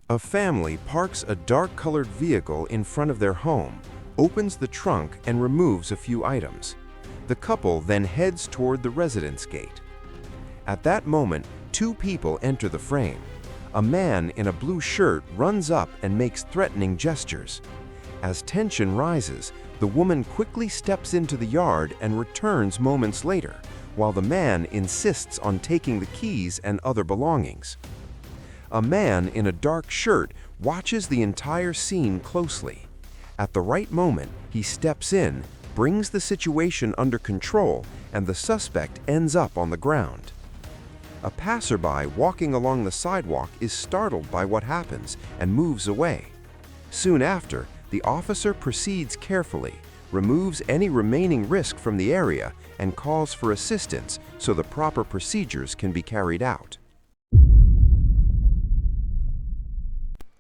A family parks a dark-colored vehicle in front of their home, opens the trunk and removes a few items. The couple then heads toward the residence gate. At that moment, two people enter the frame. A man in a blue shirt runs up and makes threatening gestures. As tension rises, the woman quickly steps into the yard and returns moments later, while the man insists on taking the keys and other belongings. A man in a dark shirt watches the entire scene closely. At the right moment, he steps in, brings the situation under control, and the suspect ends up on the ground. A passerby walking along the sidewalk is startled by what happens and moves away. Soon after, the officer proceeds carefully, removes any remaining risk from the area, and calls for assistance so the proper procedures can be carried out.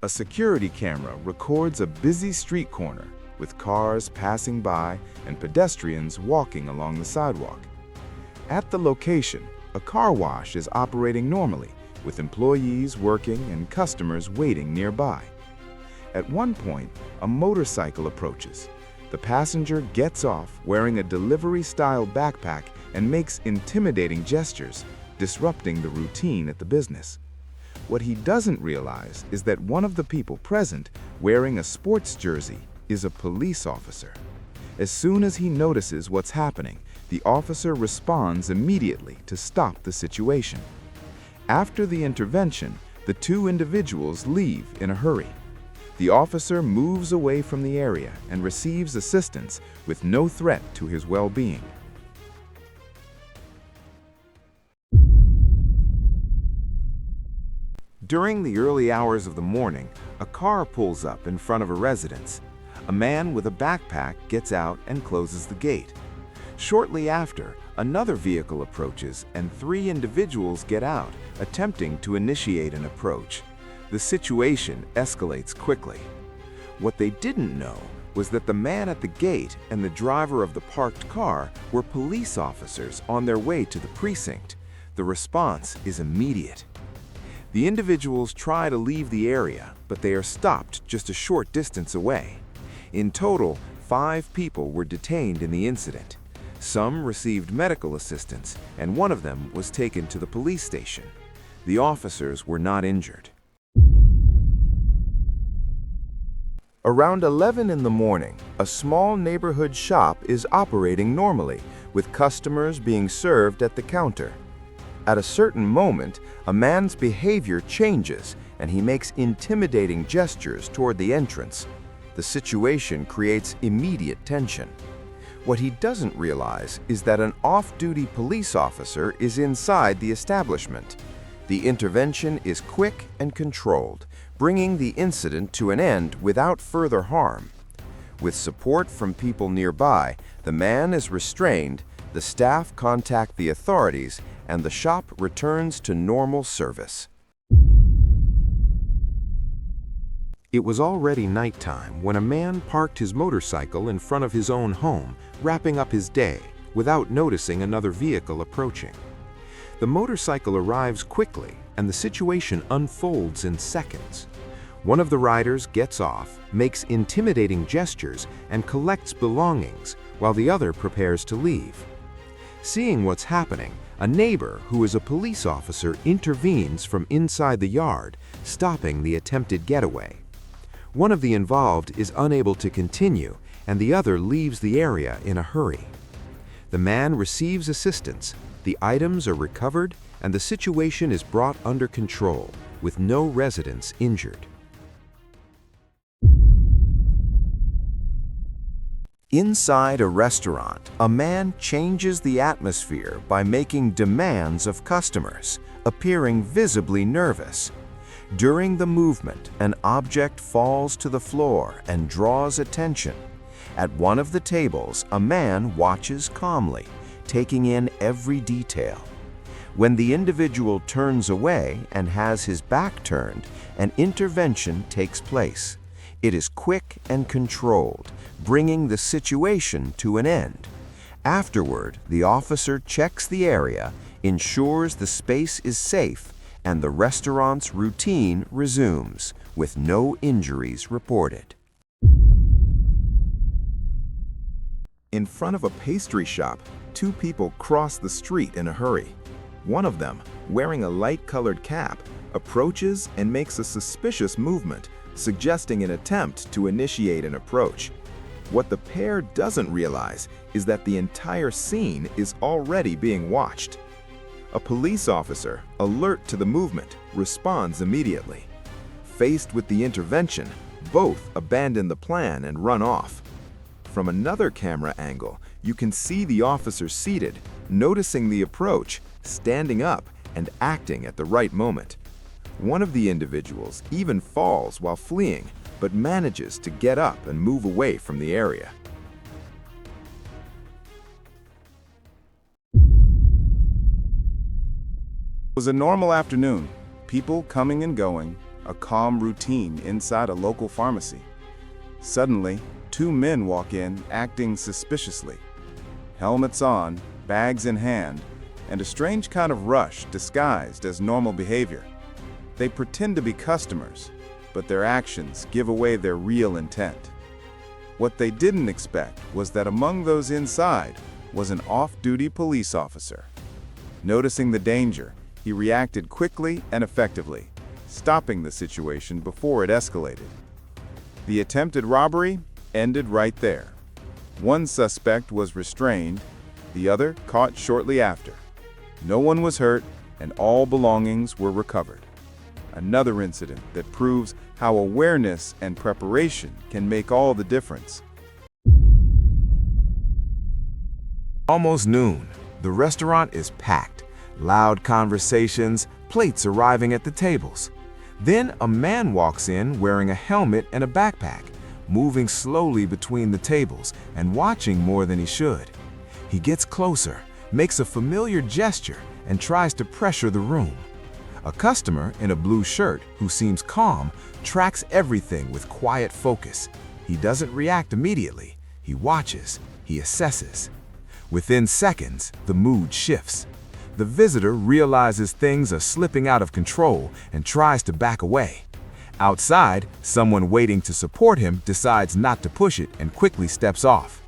A security camera records a busy street corner with cars passing by and pedestrians walking along the sidewalk. At the location, a car wash is operating normally, with employees working and customers waiting nearby. At one point, a motorcycle approaches. The passenger gets off wearing a delivery-style backpack and makes intimidating gestures, disrupting the routine at the business. What he doesn't realize is that one of the people present, wearing a sports jersey, is a police officer. As soon as he notices what's happening, the officer responds immediately to stop the situation. After the intervention, the two individuals leave in a hurry. The officer moves away from the area and receives assistance with no threat to his well-being. During the early hours of the morning, a car pulls up in front of a residence. A man with a backpack gets out and closes the gate. Shortly after, another vehicle approaches and three individuals get out, attempting to initiate an approach. The situation escalates quickly. What they didn't know was that the man at the gate and the driver of the parked car were police officers on their way to the precinct. The response is immediate. The individuals try to leave the area, but they are stopped just a short distance away. In total, 5 people were detained in the incident. Some received medical assistance, and one of them was taken to the police station. The officers were not injured. Around 11 in the morning, a small neighborhood shop is operating normally, with customers being served at the counter. At a certain moment, a man's behavior changes and he makes intimidating gestures toward the entrance. The situation creates immediate tension. What he doesn't realize is that an off-duty police officer is inside the establishment. The intervention is quick and controlled, bringing the incident to an end without further harm. With support from people nearby, the man is restrained, the staff contact the authorities, and the shop returns to normal service. It was already nighttime when a man parked his motorcycle in front of his own home, wrapping up his day, without noticing another vehicle approaching. The motorcycle arrives quickly, and the situation unfolds in seconds. One of the riders gets off, makes intimidating gestures, and collects belongings, while the other prepares to leave. Seeing what's happening, a neighbor who is a police officer intervenes from inside the yard, stopping the attempted getaway. One of the involved is unable to continue, and the other leaves the area in a hurry. The man receives assistance, the items are recovered, and the situation is brought under control, with no residents injured. Inside a restaurant, a man changes the atmosphere by making demands of customers, appearing visibly nervous. During the movement, an object falls to the floor and draws attention. At one of the tables, a man watches calmly, taking in every detail. When the individual turns away and has his back turned, an intervention takes place. It is quick and controlled, bringing the situation to an end. Afterward, the officer checks the area, ensures the space is safe, and the restaurant's routine resumes, with no injuries reported. In front of a pastry shop, two people cross the street in a hurry. One of them, wearing a light-colored cap, approaches and makes a suspicious movement, suggesting an attempt to initiate an approach. What the pair doesn't realize is that the entire scene is already being watched. A police officer, alert to the movement, responds immediately. Faced with the intervention, both abandon the plan and run off. From another camera angle, you can see the officer seated, noticing the approach, standing up, and acting at the right moment. One of the individuals even falls while fleeing, but manages to get up and move away from the area. It was a normal afternoon, people coming and going, a calm routine inside a local pharmacy. Suddenly, two men walk in, acting suspiciously. Helmets on, bags in hand, and a strange kind of rush disguised as normal behavior. They pretend to be customers, but their actions give away their real intent. What they didn't expect was that among those inside was an off-duty police officer. Noticing the danger, he reacted quickly and effectively, stopping the situation before it escalated. The attempted robbery ended right there. One suspect was restrained, the other caught shortly after. No one was hurt, and all belongings were recovered. Another incident that proves how awareness and preparation can make all the difference. Almost noon. The restaurant is packed. Loud conversations, plates arriving at the tables. Then a man walks in wearing a helmet and a backpack, moving slowly between the tables and watching more than he should. He gets closer, makes a familiar gesture, and tries to pressure the room. A customer in a blue shirt who seems calm tracks everything with quiet focus. He doesn't react immediately. He watches, he assesses. Within seconds, the mood shifts. The visitor realizes things are slipping out of control and tries to back away. Outside, someone waiting to support him decides not to push it and quickly steps off.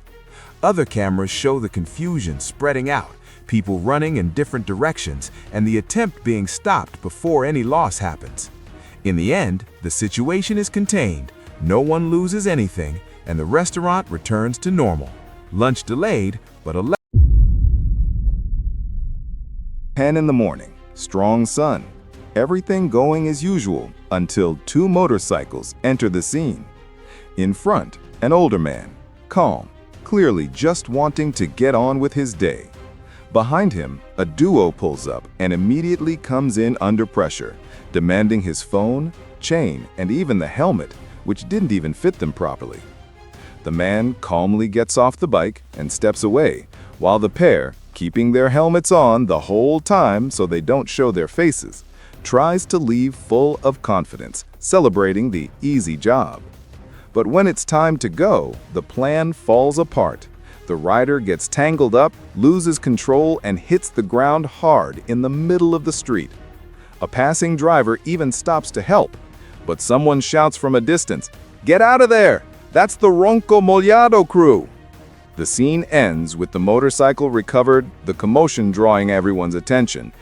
Other cameras show the confusion spreading out, people running in different directions, and the attempt being stopped before any loss happens. In the end, the situation is contained, no one loses anything, and the restaurant returns to normal. Lunch delayed, but 10 in the morning, strong sun. Everything going as usual until two motorcycles enter the scene. In front, an older man, calm, clearly just wanting to get on with his day. Behind him, a duo pulls up and immediately comes in under pressure, demanding his phone, chain, and even the helmet, which didn't even fit them properly. The man calmly gets off the bike and steps away, while the pair, keeping their helmets on the whole time so they don't show their faces, tries to leave full of confidence, celebrating the easy job. But when it's time to go, the plan falls apart. The rider gets tangled up, loses control, and hits the ground hard in the middle of the street. A passing driver even stops to help, but someone shouts from a distance, "Get out of there! That's the Ronco Mollado crew!" The scene ends with the motorcycle recovered, the commotion drawing everyone's attention,